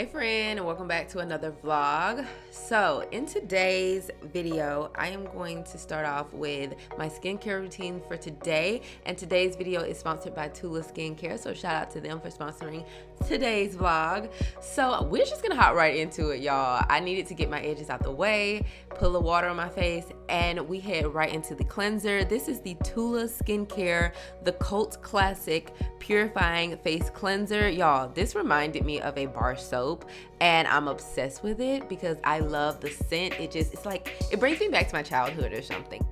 Hey friend, and welcome back to another vlog. So in today's video, I am going to start off with my skincare routine for today. And today's video is sponsored by Tula Skincare, so shout out to them for sponsoring today's vlog. So we're just gonna hop right into it, y'all. I needed to get my edges out the way, put a little water on my face, and we head right into the cleanser. This is the Tula Skincare, the cult classic purifying face cleanser. Y'all, this reminded me of a bar soap, and I'm obsessed with it because I love the scent. It's like, it brings me back to my childhood or something.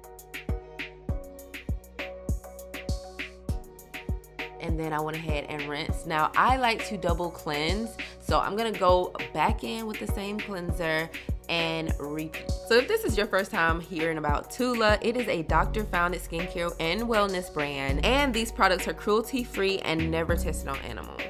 And then I went ahead and rinsed. Now I like to double cleanse, so I'm gonna go back in with the same cleanser and repeat. So if this is your first time hearing about Tula, it is a doctor-founded skincare and wellness brand, and these products are cruelty-free and never tested on animals.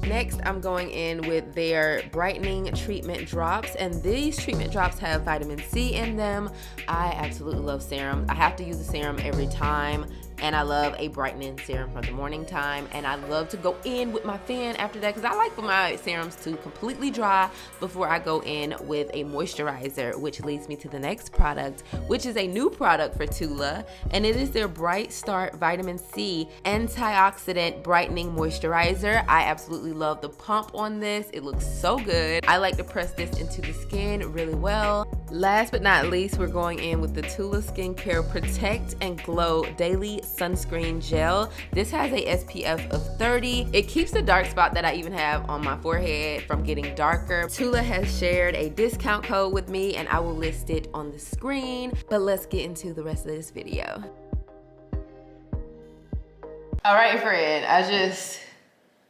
Next, I'm going in with their brightening treatment drops, and these treatment drops have vitamin C in them. I absolutely love serum. I have to use a serum every time, and I love a brightening serum for the morning time, and I love to go in with my fan after that because I like for my serums to completely dry before I go in with a moisturizer, which leads me to the next product, which is a new product for Tula, and it is their Bright Start Vitamin C Antioxidant Brightening Moisturizer. I absolutely love the pump on this. It looks so good. I like to press this into the skin really well. Last but not least, we're going in with the Tula Skincare Protect and Glow Daily Sunscreen Gel. This has a SPF of 30. It keeps the dark spot that I even have on my forehead from getting darker. Tula has shared a discount code with me, and I will list it on the screen. But let's get into the rest of this video. All right, friend, I just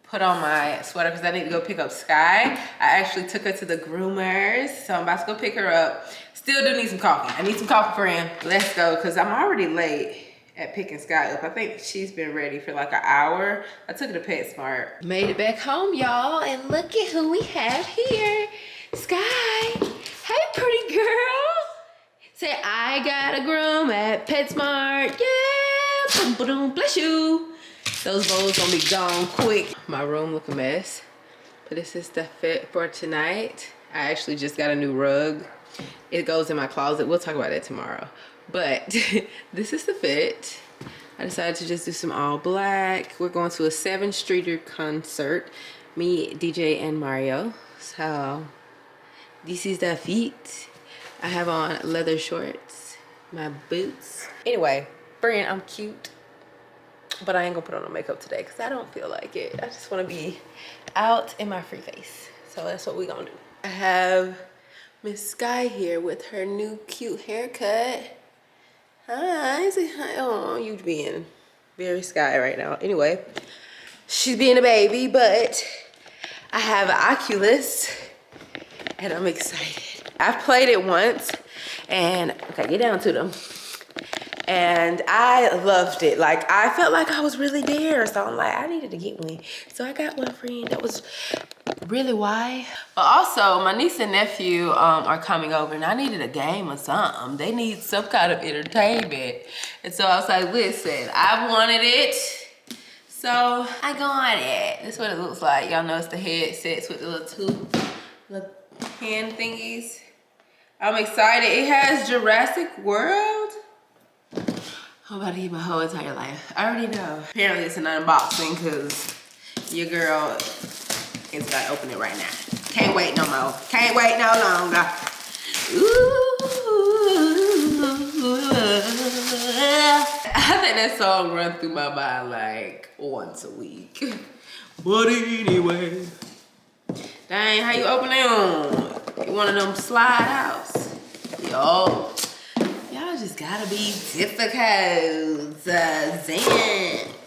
put on my sweater because I need to go pick up Skye. I actually took her to the groomers, so I'm about to go pick her up. Still do need some coffee. I need some coffee, friend. Let's go, because I'm already late at picking Skye up. I think she's been ready for like an hour. I took her to PetSmart. Made it back home, y'all, and look at who we have here. Skye. Hey, pretty girl. Say, I got a groom at PetSmart. Yeah, boom, boom, bless you. Those bowls gonna be gone quick. My room look a mess, but this is the fit for tonight. I actually just got a new rug. It goes in my closet. We'll talk about that tomorrow. But this is the fit. I decided to just do some all black. We're going to a 7 Streeter concert. Me, DJ, and Mario. So this is the fit. I have on leather shorts, my boots. Anyway, friend, I'm cute, but I ain't gonna put on no makeup today because I don't feel like it. I just want to be out in my free face. So that's what we gonna do. I have Miss Skye here with her new cute haircut. Hi, oh, you being very Skye right now. Anyway, she's being a baby, but I have an Oculus and I'm excited. I've played it once and okay, get down to them. And I loved it. Like, I felt like I was really there. So I'm like, I needed to get one. So I got one, friend. That was really why. But also, my niece and nephew are coming over, and I needed a game or something. They need some kind of entertainment. And so I was like, listen, I wanted it. So I got it. That's what it looks like. Y'all notice the headsets with the little hand thingies. I'm excited. It has Jurassic World. I'm about to eat my whole entire life. I already know. Apparently it's an unboxing because your girl is about to open it right now. Can't wait no more. Can't wait no longer. Ooh. I think that song runs through my mind like once a week. But anyway. Dang, how you open them? You one of them slide outs? Yo. Y'all just gotta be difficult. Zen.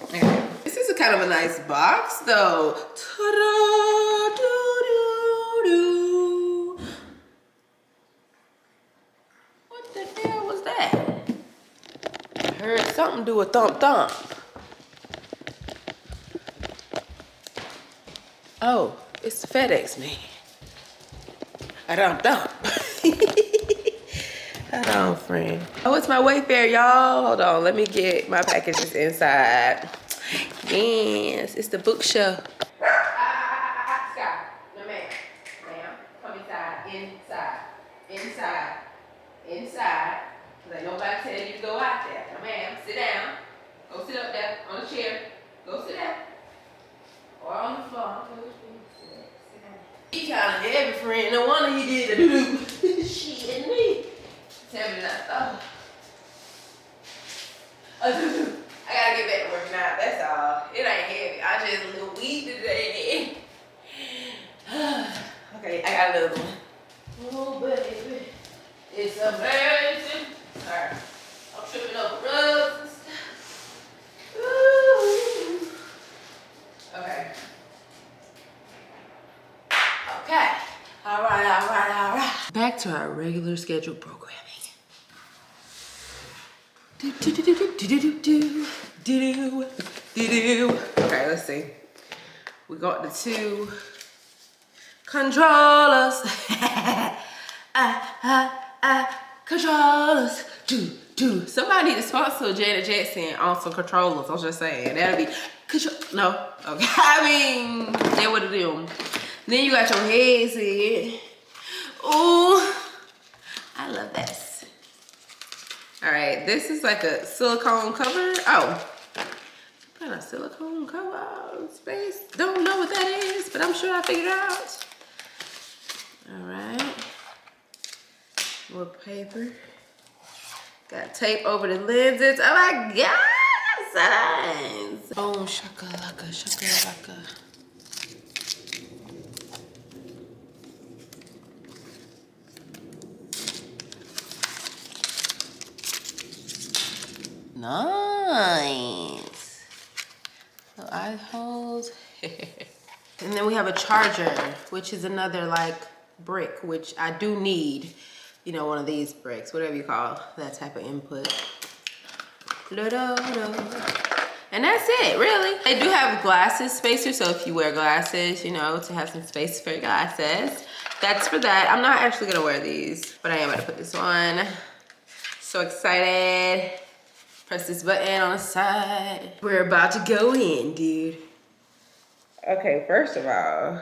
Okay. This is a kind of a nice box though. Ta-da, doo-doo-doo. What the hell was that? I heard something do a thump thump. Oh, it's the FedEx man. A thump thump. Hold on, friend. Oh, it's my Wayfair, y'all. Hold on, let me get my packages inside. Yes, it's the bookshelf. Skye, no man. inside. Cause ain't nobody tell you to go out there. Now, ma'am, sit down. Go sit up there on the chair. Go sit down. Or on the floor. Sit down. He kind of heavy, friend. No wonder he did the doo-doo. Shit and me. Tell me not. I gotta get back to working out. That's all. It ain't heavy. I just a little weak today. Okay, I got another one. Oh, baby. It's amazing. Sorry. I'm tripping over rugs and stuff. Ooh. Okay. Okay. All right. Back to our regular scheduled programming. Okay, let's see. We got the 2 controllers. Controllers. Somebody need to sponsor Janet Jackson on some controllers. I'm just saying. That'll be no. Okay. I mean, that would do. Then you got your headset. Ooh, I love this. All right, this is like a silicone cover. Oh, some kind of silicone cover out space. Don't know what that is, but I'm sure I figured it out. All right, more paper. Got tape over the lenses. Oh my God, signs. Oh, shakalaka, shakalaka. Nice. So eye holes. And then we have a charger, which is another like brick, which I do need. You know, one of these bricks, whatever you call that type of input. And that's it, really. They do have glasses spacers, so if you wear glasses, you know, to have some space for your glasses. That's for that. I'm not actually gonna wear these, but I am gonna put this on. So excited. Press this button on the side. We're about to go in, dude. Okay, first of all,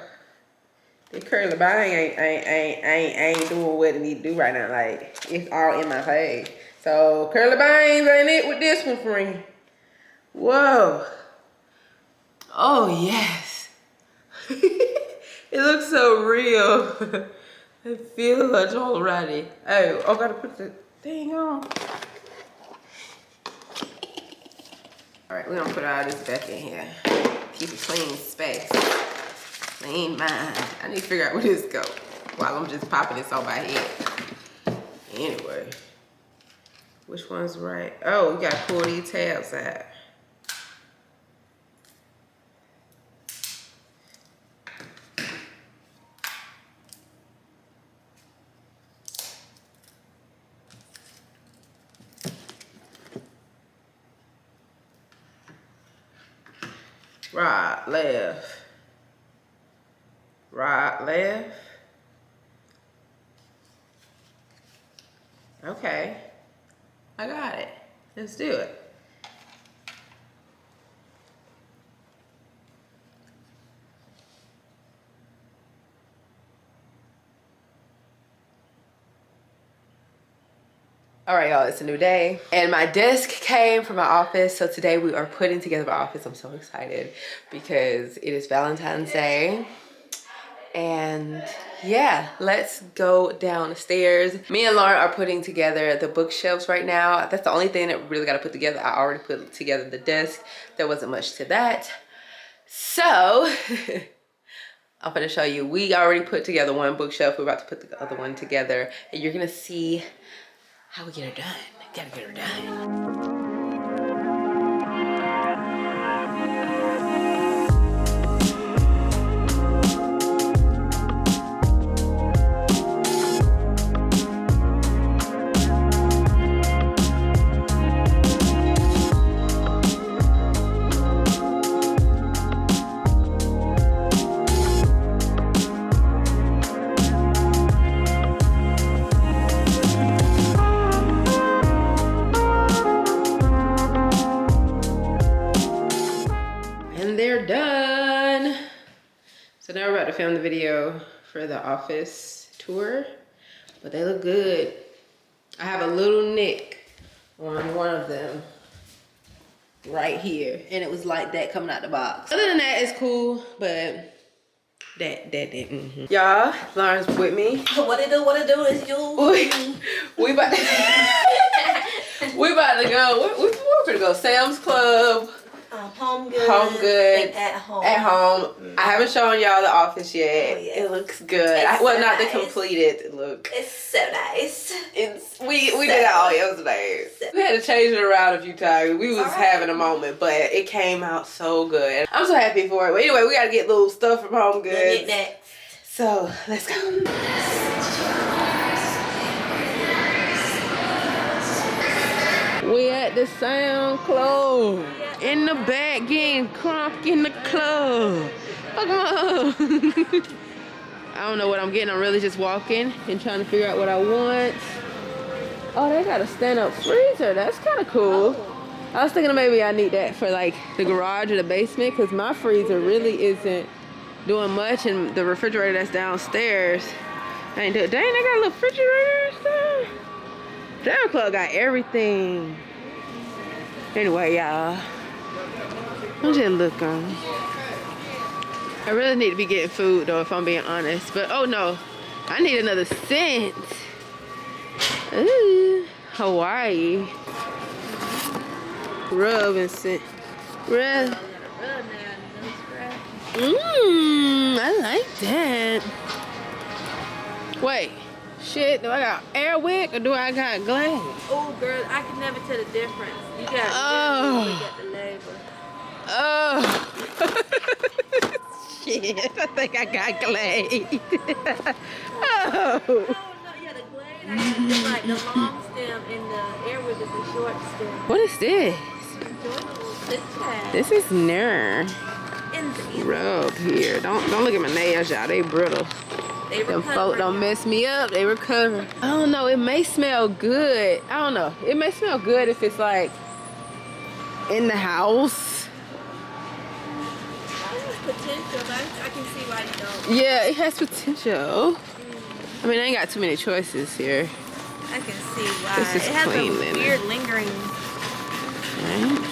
the curly bang ain't doing what it need to do right now. Like, it's all in my face. So, curly bangs ain't it with this one, friend. Whoa. Oh, yes. It looks so real. I feel it already. Oh, I gotta put the thing on. All right, we're gonna put all this back in here. Keep a clean space. Clean mind. I need to figure out where this go while I'm just popping this on my head. Anyway, which one's right? Oh, we gotta pull these tabs out. Right, left. Right, left. Okay. I got it. Let's do it. All right, y'all, it's a new day. And my desk came from my office. So today we are putting together my office. I'm so excited because it is Valentine's Day. And yeah, let's go downstairs. Me and Lauren are putting together the bookshelves right now. That's the only thing that we really got to put together. I already put together the desk. There wasn't much to that. So I'm gonna show you. We already put together one bookshelf. We're about to put the other one together. And you're gonna see how we get her done. Gotta get her done. Now we're about to film the video for the office tour, but they look good. I have a little nick on one of them right here, and it was like that coming out the box. Other than that, it's cool, but that didn't. Y'all, Lauren's with me. What it do is you. We about to, we about to go. We're gonna go Sam's Club. Home Goods. Home Goods. At home. At home. I haven't shown y'all the office yet. Oh, yeah. It looks good. It's well, so not nice. the completed look. It's so nice. We did it all yesterday. We had to change it around a few times. We was having a moment, but it came out so good. I'm so happy for it. But anyway, we gotta get little stuff from Home Goods. Get that. So let's go. We at the Sound Club. In the back getting crunk in the club. Fuck 'em up. I don't know what I'm getting. I'm really just walking and trying to figure out what I want. Oh, they got a stand-up freezer. That's kind of cool. I was thinking maybe I need that for like the garage or the basement, because my freezer really isn't doing much, and the refrigerator that's downstairs ain't doing. Dang, they got a little refrigerator and stuff. Sound Club got everything. Anyway, y'all, I'm just looking. I really need to be getting food though, if I'm being honest. But oh no, I need another scent. Ooh, Hawaii. Rub and scent. Rub. I like that. Wait, shit, do I got Airwick or do I got Glade? Oh, girl, I can never tell the difference. You got Oh. look at the label. Oh. Shit, I think I got Glade. Oh. Oh, no, yeah, the Glade, I got the, like, the long stem and the Airwick is the short stem. What is this? Enjoyable. This is Nair. And Rub here. Don't look at my nails, y'all. They brittle. they Them recover. folk don't mess me up. They recover. I don't know. It may smell good. I don't know. It may smell good if it's like in the house. It has potential, but I can see why you don't. Yeah, it has potential. I mean, I ain't got too many choices here. I can see why. This is it has clean a linen. weird lingering. Right.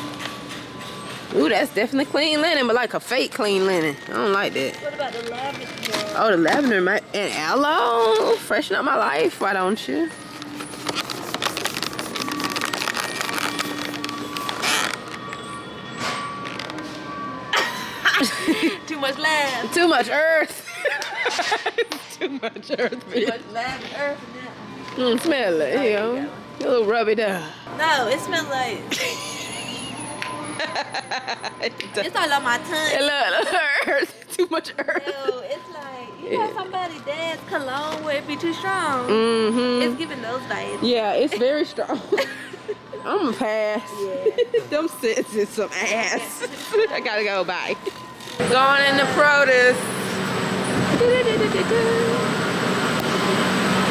Ooh, that's definitely clean linen, but like a fake clean linen. I don't like that. What about the lavender? Oh, the lavender and aloe. Freshen up my life, why don't you? Too much lab. Too much earth. Too much earth. Too much lab and earth in that. Smell it, you know. A little rub it down. No, it smells like. It's all on my tongue. Look, earth. Too much earth. Ew, it's like, you know, somebody dad's cologne would be too strong. Mm-hmm. It's giving those vibes. Yeah, it's very strong. I'm a pass. Yeah. Them scents is some ass. I gotta go. Bye. Going in the produce.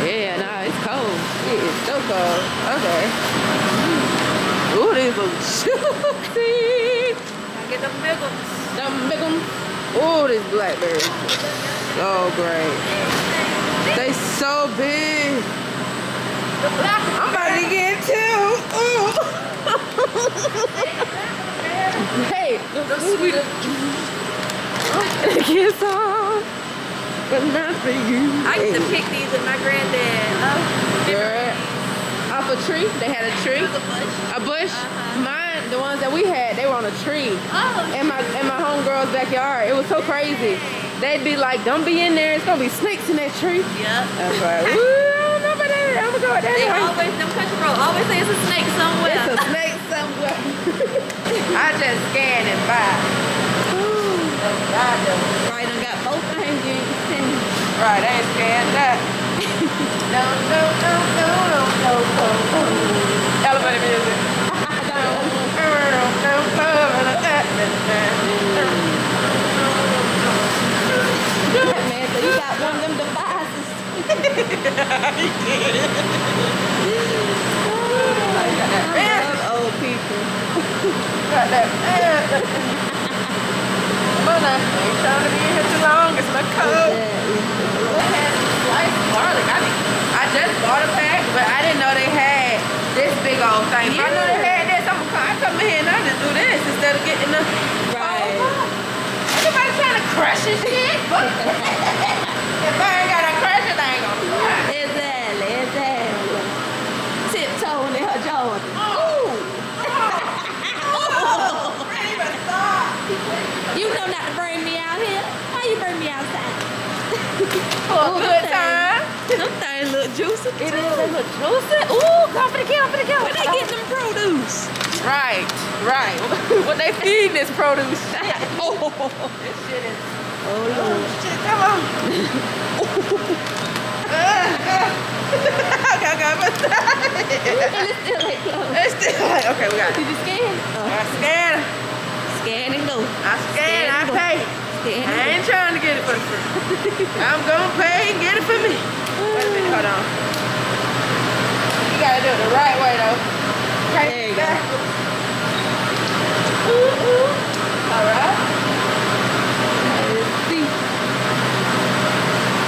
Yeah, nah, it's cold. It is so cold. Okay. Ooh, these look juicy. I get them big ones. Them big ones. Ooh, these blackberries. So great. They so big. I'm about to get two. Ooh. Hey, the sweetest. Kiss off, but not for you. I used to pick these with my granddad. Girl, off a tree. They had a tree. It was a bush. A bush. Uh-huh. Mine, the ones that we had, they were on a tree. Oh, In my homegirl's backyard. It was so crazy. They'd be like, "Don't be in there. It's gonna be snakes in that tree." Yep. That's right. Woo, I don't know about that. I'm gonna go with that. They always, them country road always say it's a snake somewhere. It's a snake somewhere. I just scan and buy. Right, I got both things. Right, I ain't scanned that. No. Elevator music. Man, so you got one of them devices. I love old people. Got that. Come on now, I ain't trying to be in here too long. It's my coat. They had sliced garlic. I just bought a pack, but I didn't know they had whole thing. If I knew they had this, I come in here and I just do this instead of getting the Everybody trying to crush this shit. If I ain't got to crush it, I ain't gonna do it. Exactly. Tiptoeing in her Jordan. You know not to bring me out here. Why you bring me outside? For a good time. Them things look juicy. It is. They look juicy. Ooh, go for the kill, for the kill. Where they getting them produce? Right. What they feeding this produce? This shit is. Oh Lord. Shit, come on. Okay. And it's still like close. It's still like, okay, we got it. Did you scan? I scan. Scan and go. I scan, I pay. Scan I ain't trying to get it for the free. I'm gonna pay and get it for me. Wait a minute, hold on. You gotta do it the right way though. Okay, there you go. Alright. Let's see.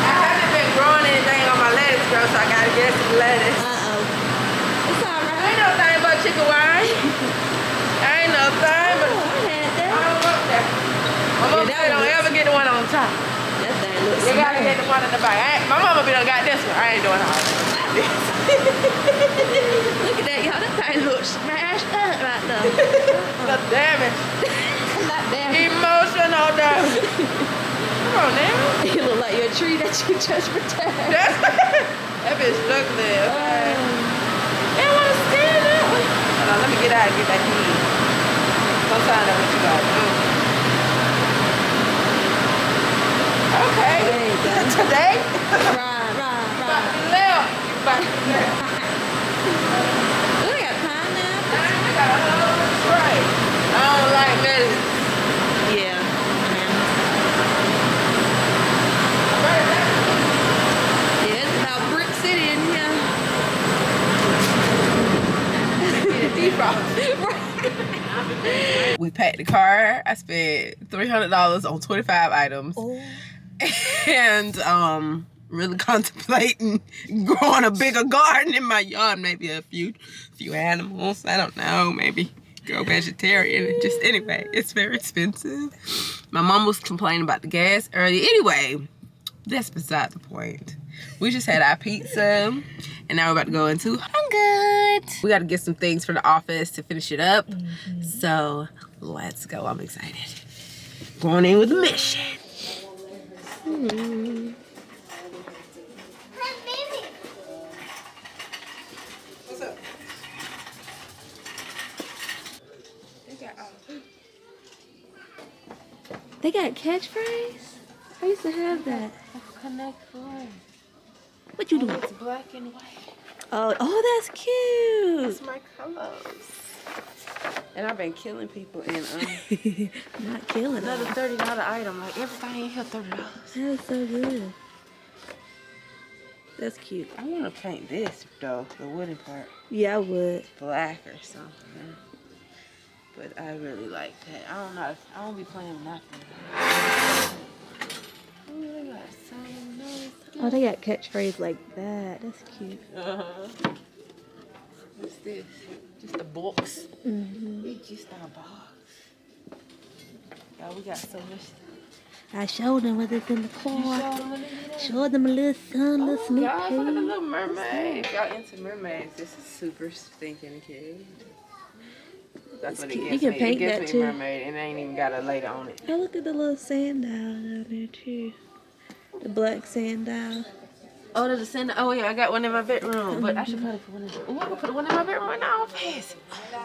I haven't been growing anything on my lettuce, girl, so I gotta get some lettuce. It's alright. Ain't no thing but chicken wine. Ain't no thing but. I had that. I don't want that. My mama said don't ever get the one on top. That thing looks You gotta smart. get the one in the back. My mama be done got this one. I ain't doing all that. Look at that, y'all. That thing looks smashed up right there. The damage. Not damn. Emotional damage. Come on now. You look like your tree that you just retired. That bitch stuck there. Okay. They want to stand up. Hold on, let me get out and get that key. Sometimes that's what you gotta do. Okay. There you go. Today? Right. Left. Back to left. Oh, they got pineapple. I got a whole tray. I don't like medicine. Yeah. Yeah, it's about Brick City in here. We packed the car. I spent $300 on 25 items. And really contemplating growing a bigger garden in my yard, maybe a few animals. I don't know, maybe go vegetarian. Just anyway, it's very expensive. My mom was complaining about the gas earlier. Anyway, that's beside the point. We just had our pizza, and now we're about to go into I'm good. We got to get some things for the office to finish it up. So let's go. I'm excited. Going in with the mission. What's up? They got catchphrase? I used to have that. Connect Four. What you doing? It's black and white. Oh, that's cute. It's my colors. And I've been killing people and Not killing another them. $30 item. Like everything in here $30. That's so good. That's cute. I want to paint this though, the wooden part, Yeah, I would. black or something. But I really like that. I don't know. I don't be playing with nothing. Oh, they got so nice. Oh, they got catchphrase like that. That's cute. What's this? Just a box. It's just a box. Y'all, we got so much. I showed them what is in the car. Y'all, Showed them a little sun, little sneak look at the peek. little mermaid. If y'all into mermaids, this is super stinking cute. That's what it cute. gives You me. can paint it gives that me too. mermaid, and I ain't even got a later on it. Oh, look at the little sandal down there too. The black sandal. Oh, there's a sandal. Oh yeah, I got one in my bedroom, but I should probably put one in. Oh, I'm gonna put one in my bedroom right now. Fast.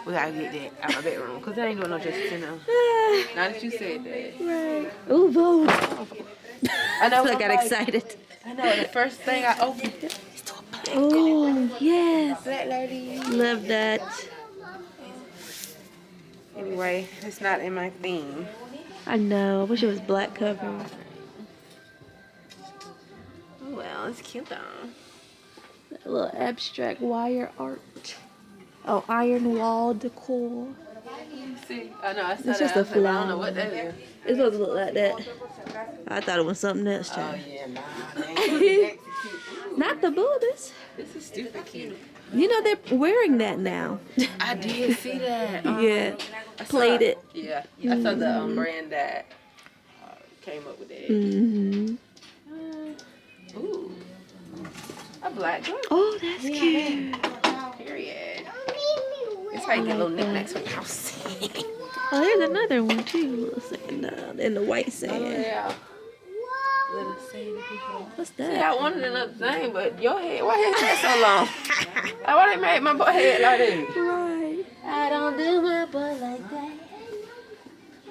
We gotta get that out my bedroom, cause I ain't doing no just sandal. Now that you said that. Right. Ooh, boom. I know. I got excited. I know. The first thing I opened is to a black Oh, yes. black lady. Love that. Anyway, it's not in my theme. I know. I wish it was black cover. Oh well, it's cute though. That little abstract wire art. Oh, iron wall decor. See, I know. I saw It's that. just a I was like, I don't know flower. what that is. It's supposed to look like that. I thought it was something else, child. Yeah, nah. They ain't execute. Not the boobies. This is stupid cute. You know they're wearing that now. I did see that. Yeah, I saw- plated. Yeah, I saw the brand that came up with it. Ooh, a black glove. Oh, that's cute. Period. It's how you get little knickknacks from the house. Oh, there's another one too. In the white sand. Yeah. Little sandy people. What's Yeah, that? I wanted another thing, but your head, why your head so long? Like, why they made my boy head like that? Right. I don't do my boy like that.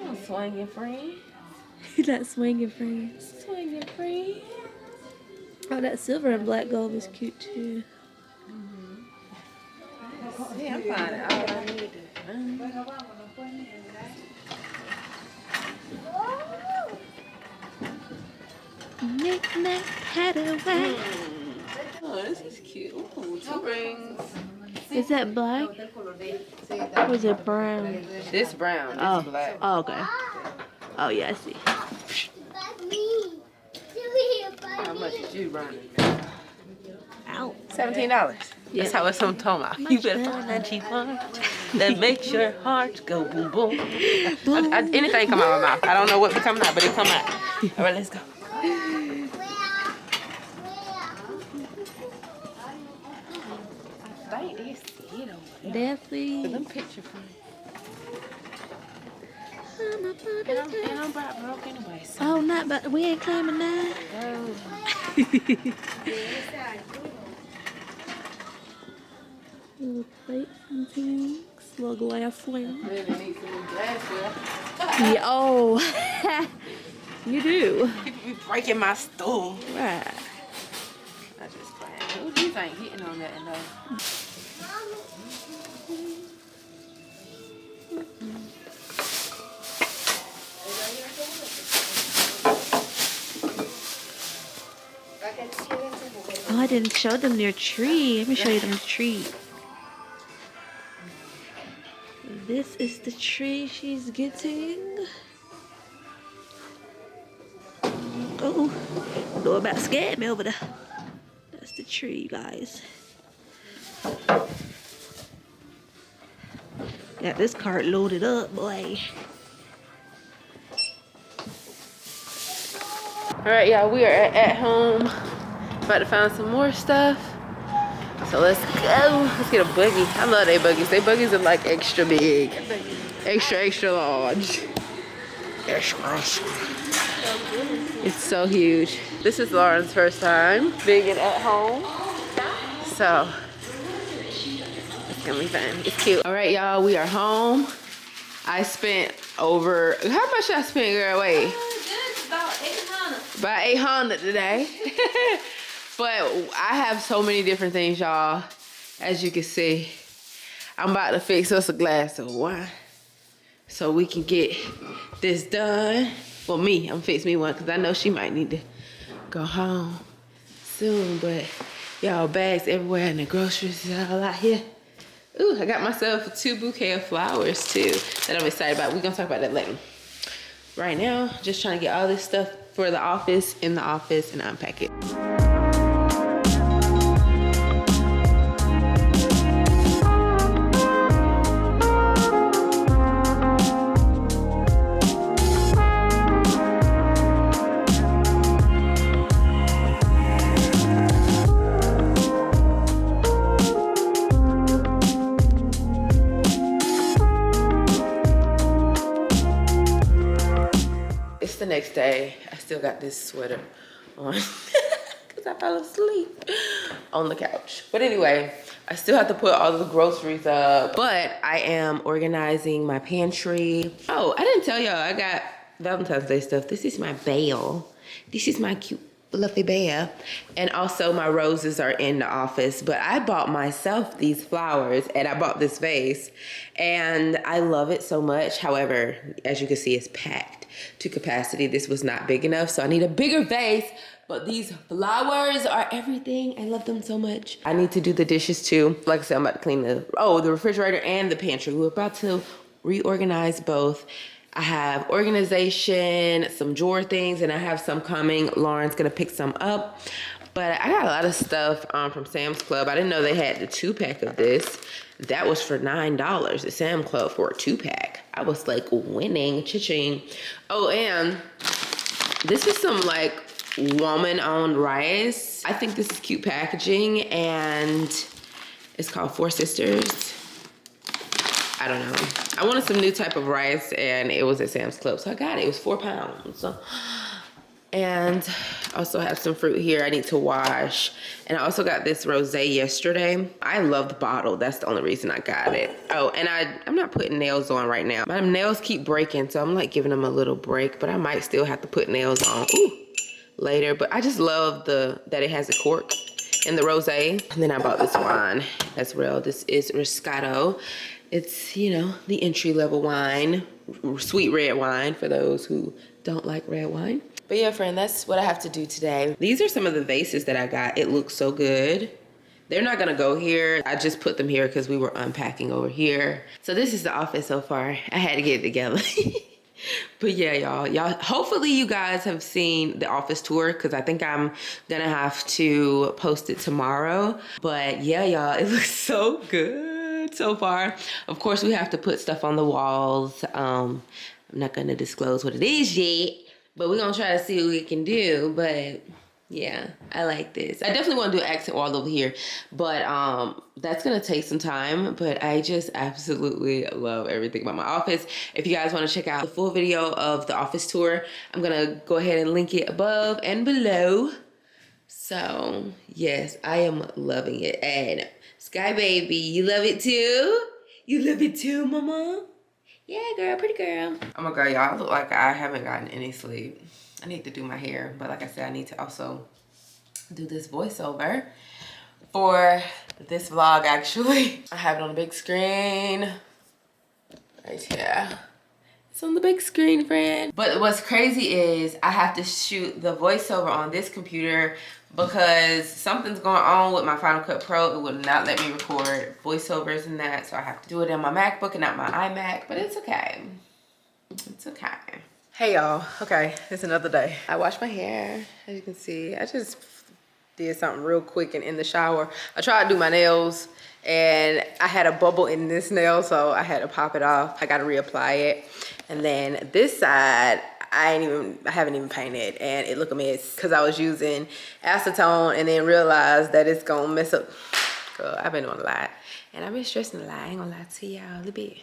I'm swinging friend. That swinging friends. Swinging friend. Oh, that silver and black gold is cute too. Yeah, I'm finding all I need to find. Knick-knack, paddywhack. Oh, this is cute. Ooh, 2 rings. Is that black? Or is it brown? This brown, this Oh. black. Oh, okay. Oh, yeah, I see. How much did you run? Ow. $17. Yeah. That's how it's on Toma. You better find that cheap one that makes your heart go boom boom. Anything come out of my mouth. I don't know what be coming out, but it come out. All right, let's go. I think they see it over there. Definitely. Them picture frames. And I'm broke anyway. So. Oh, not but we ain't claiming that. Little plates and things. Little glassware. Really need some glassware. Yeah, oh. You do. People be breaking my stool. Right. I just playing. Who these ain't hitting on that enough? Oh, I didn't show them their tree. Let me show you them tree. This is the tree she's getting. Oh, know about scared me over there. That's the tree, you guys. Got this cart loaded up, boy. All right, y'all, we are at home. About to find some more stuff. So let's go. Let's get a buggy. I love they buggies. They buggies are like extra big. Extra large. Extra. It's so huge. This is Lauren's first time being at home. So it's gonna be fun. It's cute. All right, y'all, we are home. I spent over, how much I spent, girl? Wait. About 800 today. But I have so many different things, y'all. As you can see, I'm about to fix us a glass of wine so we can get this done. Well, I'm fix me one because I know she might need to go home soon. But y'all, bags everywhere and the groceries is all out here. Ooh, I got myself 2 bouquets of flowers too that I'm excited about. We're gonna talk about that later. Right now, just trying to get all this stuff for the office in the office and unpack it. The next day, I still got this sweater on because I fell asleep on the couch. But anyway, I still have to put all the groceries up, but I am organizing my pantry. Oh, I didn't tell y'all I got Valentine's Day stuff. This is my bell. This is my cute fluffy bear. And also my roses are in the office, but I bought myself these flowers and I bought this vase and I love it so much. However, as you can see, it's packed to capacity. This was not big enough, so I need a bigger vase, but these flowers are everything. I love them so much. I need to do the dishes too. Like I said, I'm about to clean the refrigerator and the pantry. We're about to reorganize both. I have organization, some drawer things, and I have some coming. Lauren's gonna pick some up. But I got a lot of stuff from Sam's Club. I didn't know they had the 2-pack of this. That was for $9 at Sam's Club for a 2-pack. I was like winning, cha-ching. Oh, and this is some like woman-owned rice. I think this is cute packaging, and it's called Four Sisters. I don't know. I wanted some new type of rice, and it was at Sam's Club, so I got it. It was 4 pounds. And I also have some fruit here I need to wash. And I also got this rosé yesterday. I love the bottle. That's the only reason I got it. Oh, and I'm not putting nails on right now. My nails keep breaking, so I'm like giving them a little break, but I might still have to put nails on later. But I just love that it has a cork in the rosé. And then I bought this wine as well. This is Riscato. It's, you know, the entry-level wine, sweet red wine for those who don't like red wine. But yeah, friend, that's what I have to do today. These are some of the vases that I got. It looks so good. They're not gonna go here. I just put them here because we were unpacking over here. So this is the office so far. I had to get it together. But yeah, y'all, hopefully you guys have seen the office tour, because I think I'm gonna have to post it tomorrow. But yeah, y'all, it looks so good so far. Of course, we have to put stuff on the walls. I'm not gonna disclose what it is yet, but we're gonna try to see what we can do. But yeah, I like this. I definitely want to do an accent wall over here, but that's gonna take some time. But I just absolutely love everything about my office. If you guys want to check out the full video of the office tour, I'm gonna go ahead and link it above and below. So yes, I am loving it. And Skye baby, you love it too? You love it too, mama? Yeah, girl, pretty girl. Oh my God, y'all, I look like I haven't gotten any sleep. I need to do my hair, but like I said, I need to also do this voiceover for this vlog, actually. I have it on the big screen right here. It's on the big screen, friend. But what's crazy is I have to shoot the voiceover on this computer because something's going on with my Final Cut Pro. It would not let me record voiceovers and that, so I have to do it on my MacBook and not my iMac, but it's okay. It's okay. Hey y'all, okay, it's another day. I washed my hair, as you can see. I just did something real quick and in the shower. I tried to do my nails and I had a bubble in this nail, so I had to pop it off. I gotta reapply it. And then this side, I haven't even painted, and it look a mess because I was using acetone and then realized that it's gonna mess up. Girl, I've been doing a lot and I've been stressing a lot. I ain't gonna lie to y'all a little bit.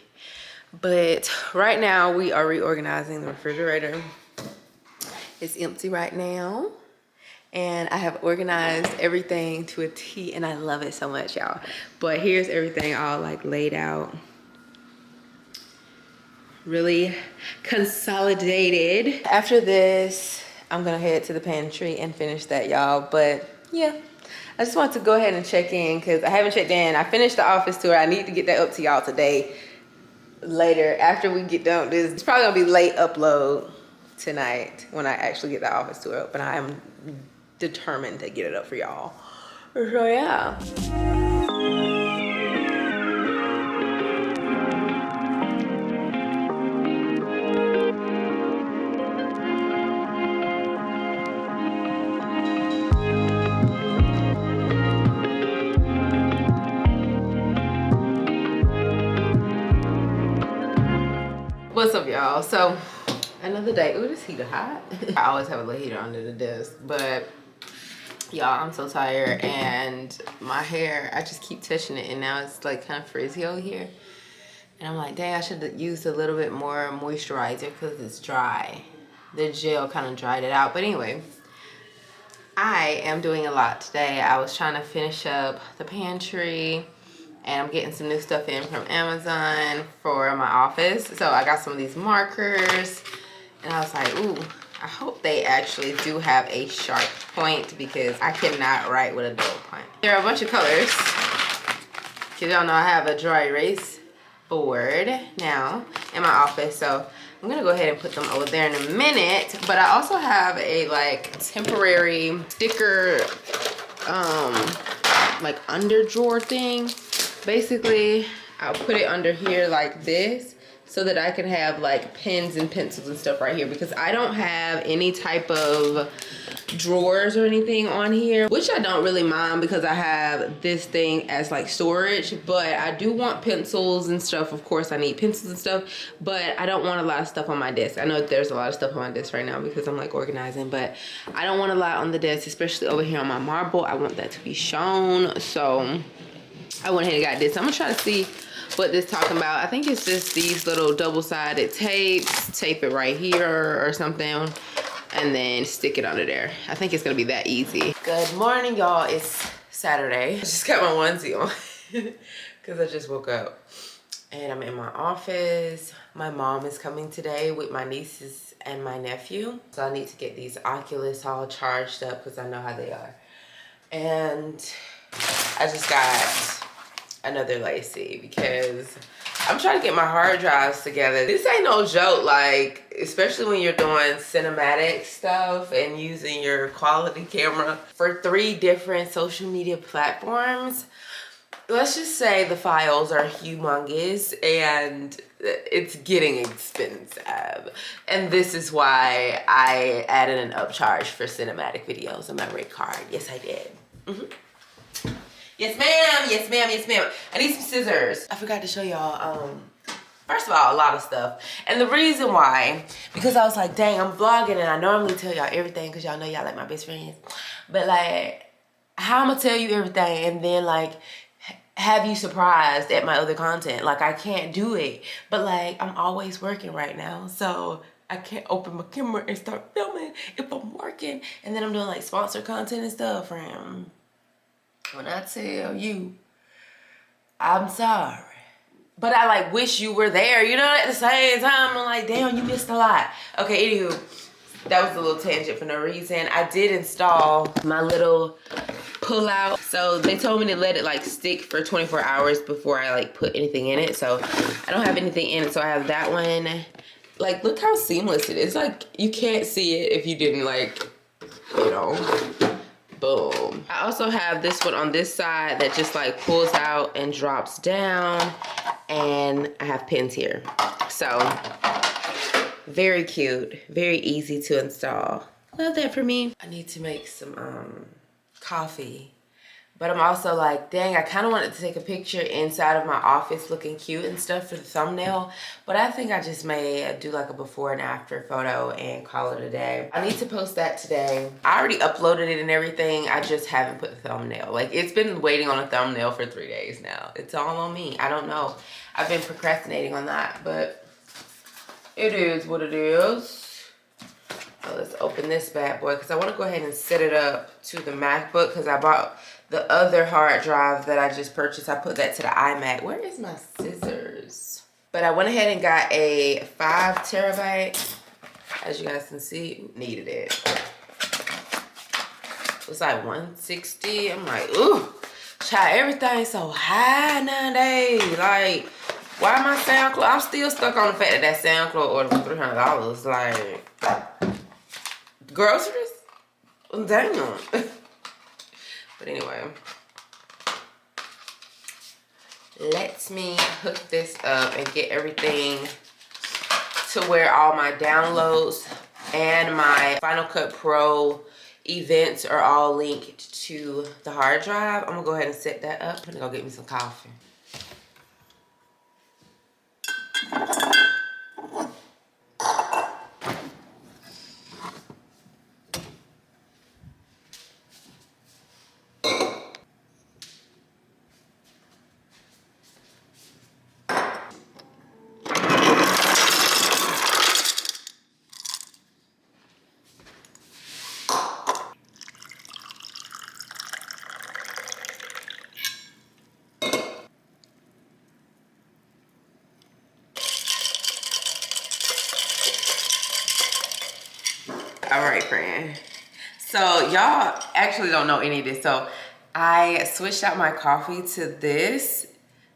But right now we are reorganizing the refrigerator. It's empty right now. And I have organized everything to a T, and I love it so much, y'all. But here's everything all like laid out. Really consolidated. After this, I'm gonna head to the pantry and finish that, y'all. But yeah, I just want to go ahead and check in because I haven't checked in. I finished the office tour. I need to get that up to y'all today. Later, after we get done with this, it's probably gonna be late upload tonight when I actually get the office tour up, and I am determined to get it up for y'all. So yeah. What's up, y'all? So another day. Ooh, this heater hot. I always have a little heater under the desk, but y'all, I'm so tired, and my hair, I just keep touching it, and now it's like kind of frizzy over here, and I'm like, dang, I should have used a little bit more moisturizer because it's dry. The gel kind of dried it out. But anyway, I am doing a lot today. I was trying to finish up the pantry, and I'm getting some new stuff in from Amazon for my office. So I got some of these markers, and I was like, ooh, I hope they actually do have a sharp point because I cannot write with a dull point. There are a bunch of colors. Because y'all know I have a dry erase board now in my office. So I'm gonna go ahead and put them over there in a minute. But I also have a like temporary sticker like under drawer thing. Basically, I'll put it under here like this so that I can have like pens and pencils and stuff right here, because I don't have any type of drawers or anything on here, which I don't really mind because I have this thing as like storage. But I do want pencils and stuff. Of course I need pencils and stuff, but I don't want a lot of stuff on my desk. I know there's a lot of stuff on my desk right now because I'm like organizing, but I don't want a lot on the desk, especially over here on my marble. I want that to be shown, so I went ahead and got this. I'm gonna try to see what this talking about. I think it's just these little double-sided tapes. Tape it right here or something, and then stick it under there. I think it's gonna be that easy. Good morning, y'all. It's Saturday. I just got my onesie on because I just woke up. And I'm in my office. My mom is coming today with my nieces and my nephew. So I need to get these Oculus all charged up because I know how they are. And I just got another lacy because I'm trying to get my hard drives together. This ain't no joke, like, especially when you're doing cinematic stuff and using your quality camera for 3 different social media platforms. Let's just say the files are humongous and it's getting expensive. And this is why I added an upcharge for cinematic videos on my rate card. Yes, I did. Yes, ma'am. Yes, ma'am. Yes, ma'am. I need some scissors. I forgot to show y'all, first of all, a lot of stuff. And the reason why, because I was like, dang, I'm vlogging and I normally tell y'all everything because y'all know y'all like my best friends. But like, how I'm gonna tell you everything and then like, have you surprised at my other content? Like, I can't do it. But like, I'm always working right now. So I can't open my camera and start filming if I'm working. And then I'm doing like sponsored content and stuff, friend. When I tell you, I'm sorry. But I like wish you were there, you know, at the same time. I'm like, damn, you missed a lot. Okay, anywho, that was a little tangent for no reason. I did install my little pull out. So they told me to let it like stick for 24 hours before I like put anything in it. So I don't have anything in it. So I have that one. Like, look how seamless it is. Like, you can't see it if you didn't like, you know. Boom. I also have this one on this side that just like pulls out and drops down, and I have pins here. So very cute, very easy to install. Love that for me. I need to make some coffee, but I'm also like, dang, I kind of wanted to take a picture inside of my office looking cute and stuff for the thumbnail, but I think I just may do like a before and after photo and call it a day. I need to post that today. I already uploaded it and everything. I just haven't put the thumbnail. Like, it's been waiting on a thumbnail for 3 days now. It's all on me. I don't know. I've been procrastinating on that, but it is what it is. So let's open this bad boy because I want to go ahead and set it up to the MacBook because I bought the other hard drive that I just purchased. I put that to the iMac. Where is my scissors? But I went ahead and got a 5 terabyte. As you guys can see, needed it. It's like 160. I'm like, ooh, child, everything's so high nowadays. Like, why my SoundCloud? I'm still stuck on the fact that SoundCloud order was $300. Like, groceries? Damn. But anyway, let me hook this up and get everything to where all my downloads and my Final Cut Pro events are all linked to the hard drive. I'm gonna go ahead and set that up. I'm gonna go get me some coffee. All right, friend. So y'all actually don't know any of this. So I switched out my coffee to this.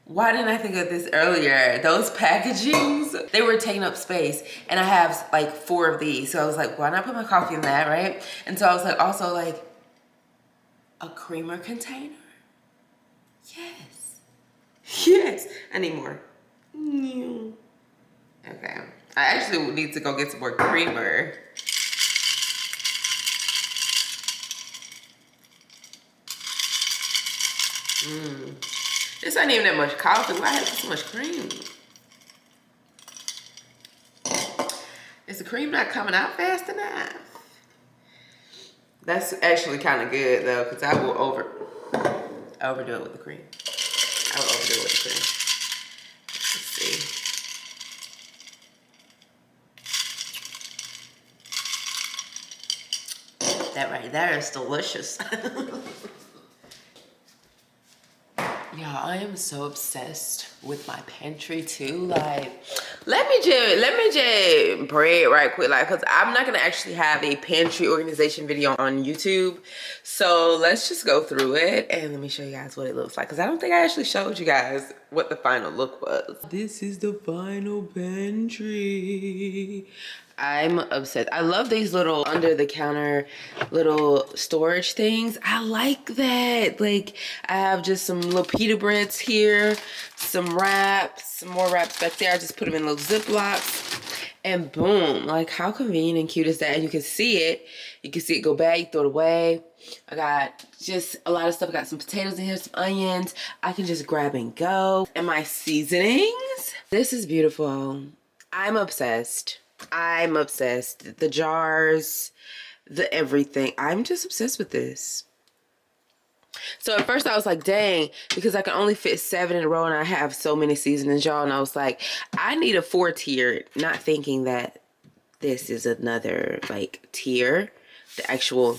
Why didn't I think of this earlier? Those packagings, they were taking up space. And I have like 4 of these. So I was like, why not put my coffee in that, right? And so I was like, also like, a creamer container? Yes. Yes. I need more. Okay. I actually need to go get some more creamer. This ain't even that much coffee. Why have so much cream? Is the cream not coming out fast enough? That's actually kind of good though, because I will overdo it with the cream. I will overdo it with the cream. Let's see. That right there is delicious. Yeah, I am so obsessed with my pantry too. Like, let me just pray it right quick, like, cause I'm not gonna actually have a pantry organization video on YouTube. So let's just go through it and let me show you guys what it looks like. Cause I don't think I actually showed you guys what the final look was. This is the final pantry. I'm obsessed. I love these little under the counter little storage things. I like that. Like, I have just some little pita breads here, some wraps, some more wraps back there. I just put them in little Ziplocs and boom. Like, how convenient and cute is that? And you can see it. You can see it go bad, you throw it away. I got just a lot of stuff. I got some potatoes in here, some onions. I can just grab and go. And my seasonings. This is beautiful. I'm obsessed. I'm obsessed. The jars, the everything. I'm just obsessed with this. So at first I was like, dang, because I can only fit 7 in a row and I have so many seasonings, y'all. And I was like, I need a 4-tier, not thinking that this is another like tier, the actual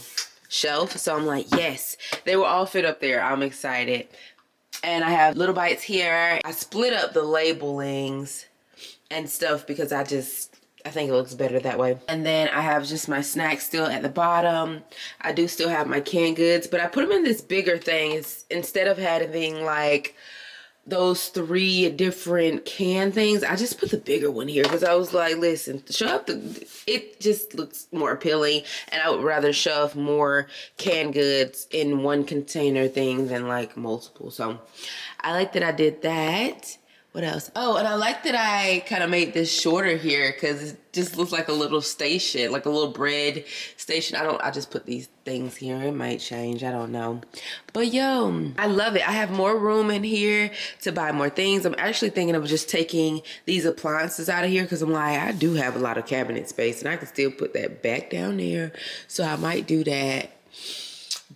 shelf. So I'm like, yes, they will all fit up there. I'm excited. And I have little bites here. I split up the labelings and stuff because I think it looks better that way. And then I have just my snacks still at the bottom. I do still have my canned goods, but I put them in this bigger thing. It's, instead of having like those 3 different can things, I just put the bigger one here because I was like, listen, shove it just looks more appealing, and I would rather shove more canned goods in one container thing than like multiple. So I like that I did that. What else? Oh, and I like that I kind of made this shorter here because it just looks like a little station, like a little bread station. I just put these things here. It might change. I don't know. But yo, I love it. I have more room in here to buy more things. I'm actually thinking of just taking these appliances out of here because I'm like, I do have a lot of cabinet space and I can still put that back down there. So I might do that.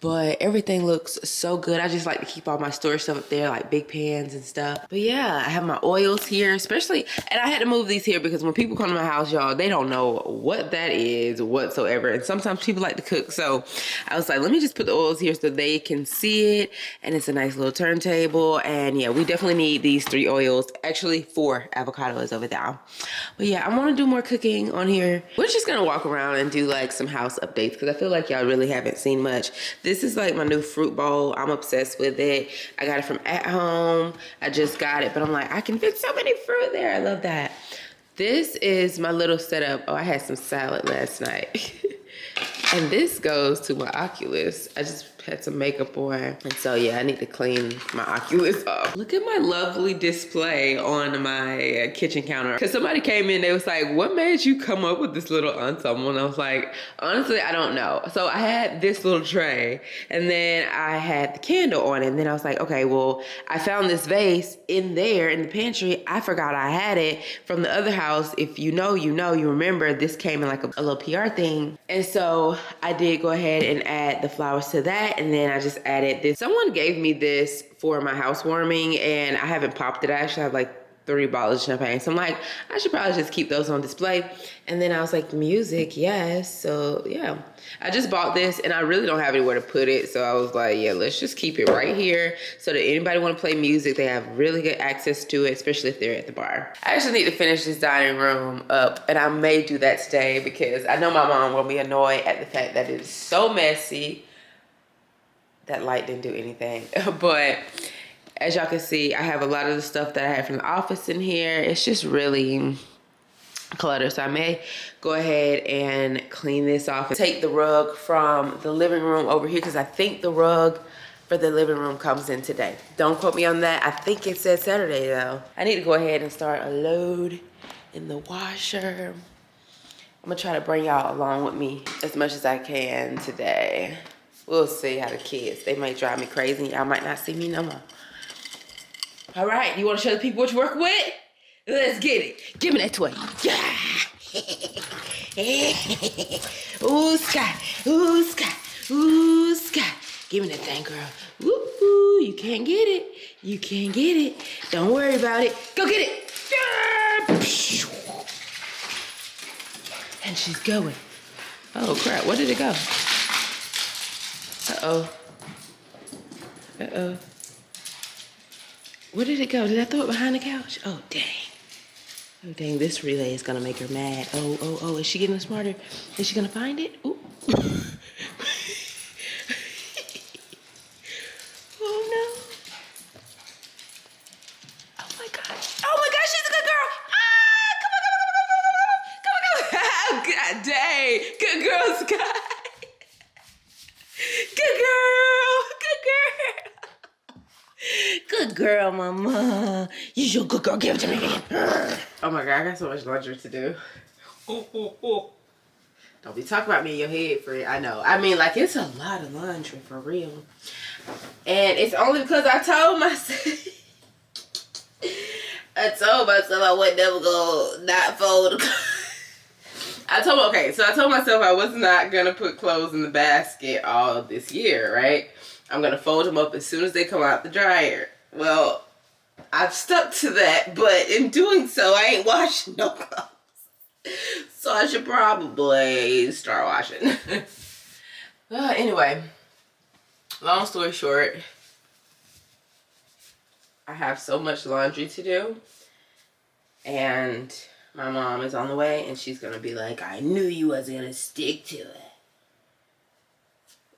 But everything looks so good. I just like to keep all my storage stuff up there, like big pans and stuff. But yeah, I have my oils here, especially, and I had to move these here because when people come to my house, y'all, they don't know what that is whatsoever. And sometimes people like to cook. So I was like, let me just put the oils here so they can see it. And it's a nice little turntable. And yeah, we definitely need these 3 oils. Actually, 4 avocados over there. But yeah, I want to do more cooking on here. We're just going to walk around and do like some house updates because I feel like y'all really haven't seen much. This is like my new fruit bowl. I'm obsessed with it. I got it from At Home. I just got it, but I'm like, I can fit so many fruit there. I love that. This is my little setup. Oh, I had some salad last night. And this goes to my Oculus. I just had some makeup on. And so yeah, I need to clean my Oculus off. Look at my lovely display on my kitchen counter. Because somebody came in, they was like, what made you come up with this little ensemble? And I was like, honestly, I don't know. So I had this little tray and then I had the candle on it. And then I was like, okay, well, I found this vase in there in the pantry. I forgot I had it from the other house. If you know, you know, you remember this came in like a little PR thing. And so I did go ahead and add the flowers to that. And then I just added this. Someone gave me this for my housewarming and I haven't popped it. I actually have like 3 bottles of champagne. So I'm like, I should probably just keep those on display. And then I was like, music, yes. So yeah, I just bought this and I really don't have anywhere to put it. So I was like, yeah, let's just keep it right here so that anybody want to play music, they have really good access to it, especially if they're at the bar. I actually need to finish this dining room up and I may do that today because I know my mom will be annoyed at the fact that it's so messy. That light didn't do anything, but as y'all can see, I have a lot of the stuff that I had from the office in here. It's just really cluttered. So I may go ahead and clean this off and take the rug from the living room over here because I think the rug for the living room comes in today. Don't quote me on that. I think it says Saturday though. I need to go ahead and start a load in the washer. I'm gonna try to bring y'all along with me as much as I can today. We'll see how the kids, they might drive me crazy. Y'all might not see me no more. All right, you wanna show the people what you work with? Let's get it. Give me that toy. Yeah. Ooh, Skye. Ooh, Skye. Ooh, Skye. Give me that thing, girl. Woo, you can't get it. You can't get it. Don't worry about it. Go get it. And she's going. Oh, crap. Where did it go? Uh-oh. Uh-oh. Where did it go? Did I throw it behind the couch? Oh, dang. Oh, dang. This relay is going to make her mad. Oh. Is she getting smarter? Is she going to find it? Ooh. Oh, no. Oh, my gosh. Oh, my gosh. She's a good girl. Come on. God dang. Good girl, Skye. Good girl. Good girl, mama. You're your good girl. Give it to me again. Oh my God, I got so much laundry to do. Don't be talking about me in your head, Fred. I know. I mean, like, it's a lot of laundry for real. And it's only because I told myself. I wasn't never gonna not fold. I told myself I was not gonna put clothes in the basket all this year, right? I'm gonna fold them up as soon as they come out the dryer. Well, I've stuck to that, but in doing so, I ain't washing no clothes. So I should probably start washing. Anyway, long story short, I have so much laundry to do, and my mom is on the way, and she's gonna be like, I knew you wasn't gonna stick to it.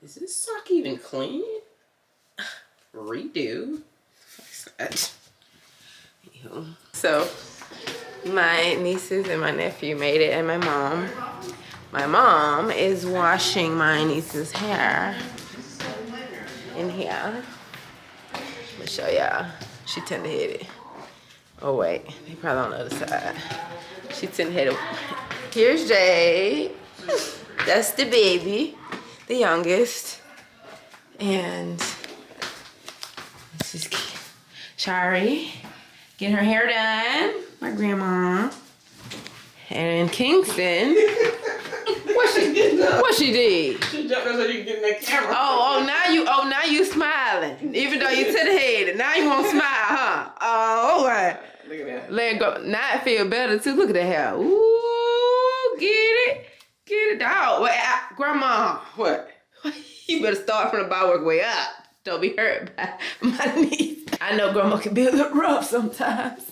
Is this sock even clean? Redo. So, my nieces and my nephew made it, and my mom. My mom is washing my niece's hair in here. Let me show y'all. She tend to hit it. Oh wait, they probably on the other side. She tend to hit it. Here's Jade. That's the baby, the youngest. And this is Shari getting her hair done. My grandma. And Kingston. What she did? She jumped so you can get in that camera. Now you smiling. Even though you to the head, now you won't smile, huh? Oh, okay. Look at that. Let it go. Now it feel better too. Look at that hair. Ooh, get it out. Wait, grandma, what? You better start from the bottom, work way up. Don't be hurt by my knees. I know grandma can be a little rough sometimes.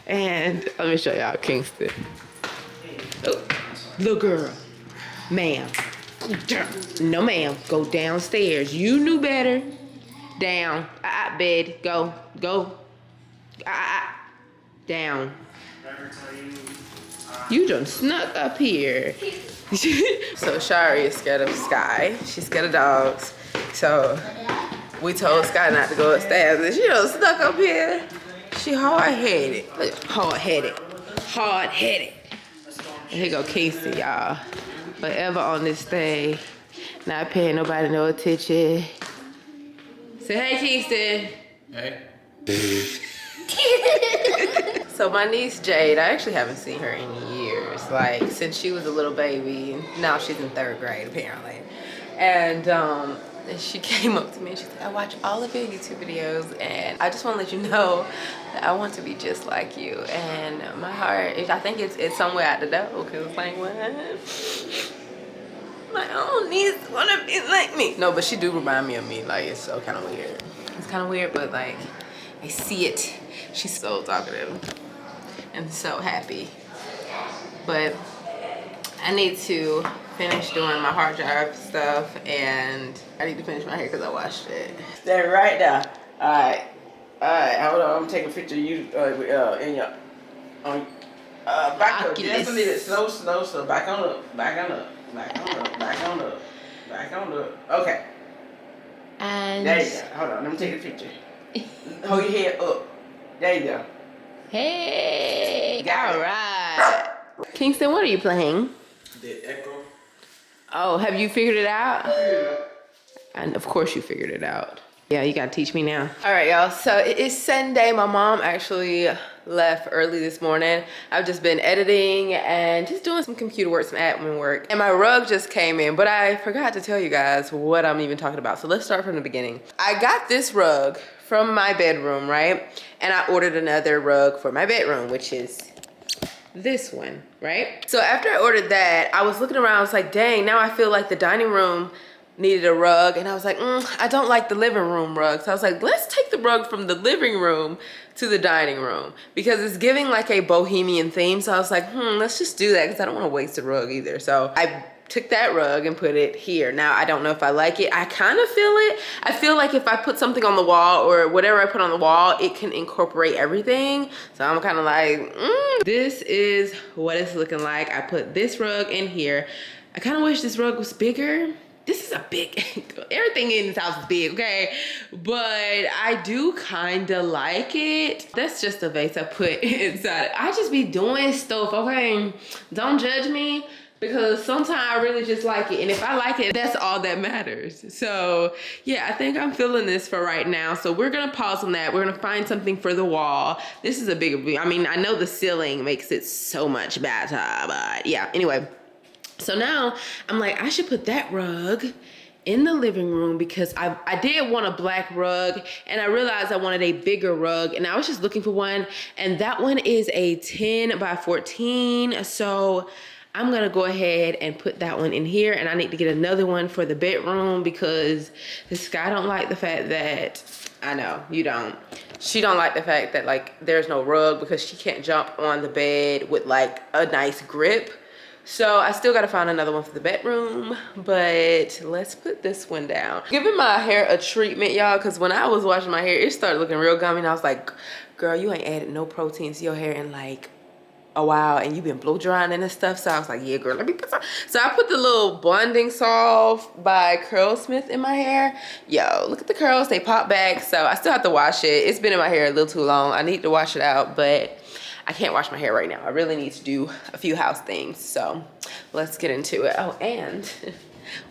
And let me show y'all Kingston. Oh, little girl. Ma'am. No, ma'am. Go downstairs. You knew better. Down. Bed. Go. Down. You done snuck up here. So Shari is scared of Skye. She's scared of dogs. So we told Skye not to go upstairs, and she done snuck up here. She hard-headed. Hard-headed. And here go Casey, y'all. Forever on this thing. Not paying nobody no attention. Say hey, Kingston. Hey. So my niece Jade, I actually haven't seen her in years. Like, since she was a little baby. Now she's in 3rd grade, apparently. And she came up to me and she said, I watch all of your YouTube videos, and I just want to let you know that I want to be just like you. And my heart, I think it's somewhere out the door, because it's like, what? My own niece want to be like me. No, but she do remind me of me. Like, it's so kind of weird. It's kind of weird, but like, I see it. She's so talkative and so happy. But I need to finish doing my hard drive stuff, and I need to finish my hair because I washed it. Stay right there. All right, hold on. I'm taking a picture of you in your back up. Just a little slow. Back on up. Okay. And And there you go. Hold on, let me take a picture. Hold your head up. There you go. Hey, all right. Kingston, what are you playing? Decor. Oh, have you figured it out? And of course you figured it out. Yeah, you gotta teach me now. All right, y'all, so it is Sunday. My mom actually left early this morning. I've just been editing and just doing some computer work, some admin work. And my rug just came in, but I forgot to tell you guys what I'm even talking about. So let's start from the beginning. I got this rug from my bedroom, right? And I ordered another rug for my bedroom, which is this one, right? So after I ordered that, I was looking around, I was like, dang, now I feel like the dining room needed a rug, and I was like, I don't like the living room rug. So I was like, let's take the rug from the living room to the dining room because it's giving like a bohemian theme. So I was like, let's just do that because I don't want to waste the rug either. So I took that rug and put it here. Now, I don't know if I like it. I kind of feel it. I feel like if I put something on the wall or whatever I put on the wall, it can incorporate everything. So I'm kind of like, This is what it's looking like. I put this rug in here. I kind of wish this rug was bigger. This is a big, everything in this house is big, okay? But I do kind of like it. That's just a vase I put inside. I just be doing stuff, okay? Don't judge me because sometimes I really just like it. And if I like it, that's all that matters. So yeah, I think I'm feeling this for right now. So we're gonna pause on that. We're gonna find something for the wall. This is a bigger view. I mean, I know the ceiling makes it so much better, but yeah, anyway. So now I'm like, I should put that rug in the living room because I did want a black rug and I realized I wanted a bigger rug and I was just looking for one, and that one is a 10 by 14. So I'm gonna go ahead and put that one in here, and I need to get another one for the bedroom because this guy don't like the fact that, I know you don't, she don't like the fact that like there's no rug because she can't jump on the bed with like a nice grip. So I still gotta find another one for the bedroom, but let's put this one down. Giving my hair a treatment, y'all, because when I was washing my hair, it started looking real gummy, and I was like, girl, you ain't added no protein to your hair in like a while, and you've been blow drying and stuff. So I was like, yeah, girl, let me put some. So I put the little bonding salve by Curlsmith in my hair. Yo, look at the curls, they pop back. So I still have to wash it. It's been in my hair a little too long. I need to wash it out, but I can't wash my hair right now. I really need to do a few house things. So let's get into it. Oh, and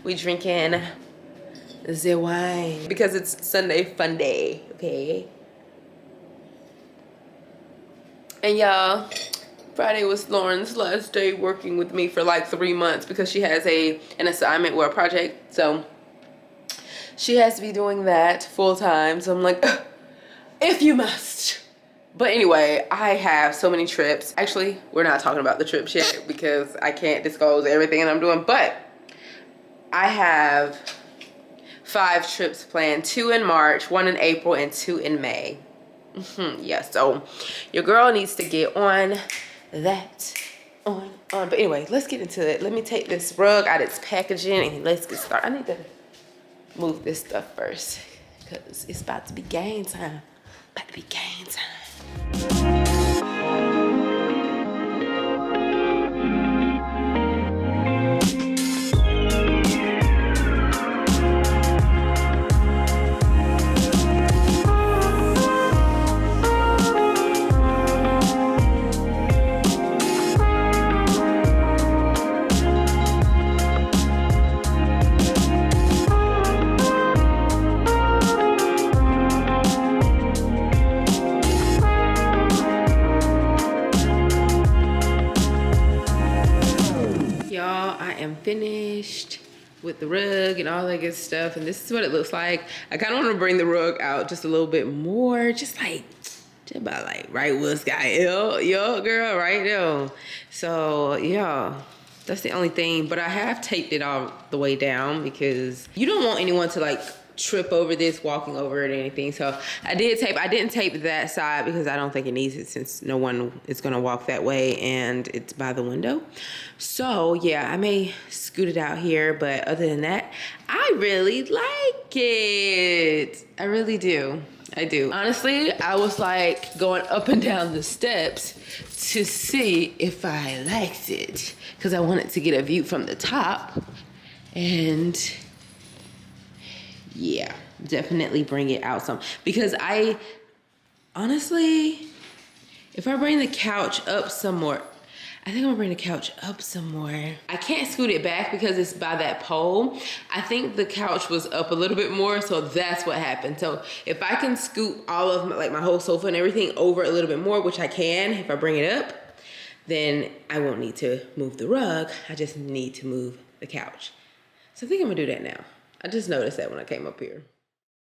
we drinking the wine because it's Sunday fun day, okay? And y'all, Friday was Lauren's last day working with me for like 3 months because she has an assignment or a project. So she has to be doing that full time. So I'm like, if you must. But anyway, I have so many trips. Actually, we're not talking about the trips yet because I can't disclose everything that I'm doing. But I have 5 trips planned, 2 in March, 1 in April, and 2 in May. Yeah, so your girl needs to get on that. But anyway, let's get into it. Let me take this rug out of its packaging and let's get started. I need to move this stuff first because it's about to be game time. About to be game time. Finished with the rug and all that good stuff, and this is what it looks like. I kind of want to bring the rug out just a little bit more, just about like right where Skye, yo girl, right there. So yeah, that's the only thing, but I have taped it all the way down because you don't want anyone to like trip over this walking over it or anything. So I didn't tape that side because I don't think it needs it since no one is gonna walk that way and it's by the window. So yeah, I may scoot it out here, but other than that, I really like it. I really do. I do. Honestly, I was like going up and down the steps to see if I liked it because I wanted to get a view from the top. And yeah, definitely bring it out some. Because I, honestly, if I bring the couch up some more, I think I'm gonna bring the couch up some more. I can't scoot it back because it's by that pole. I think the couch was up a little bit more, so that's what happened. So if I can scoot all of my whole sofa and everything over a little bit more, which I can if I bring it up, then I won't need to move the rug. I just need to move the couch. So I think I'm gonna do that now. I just noticed that when I came up here.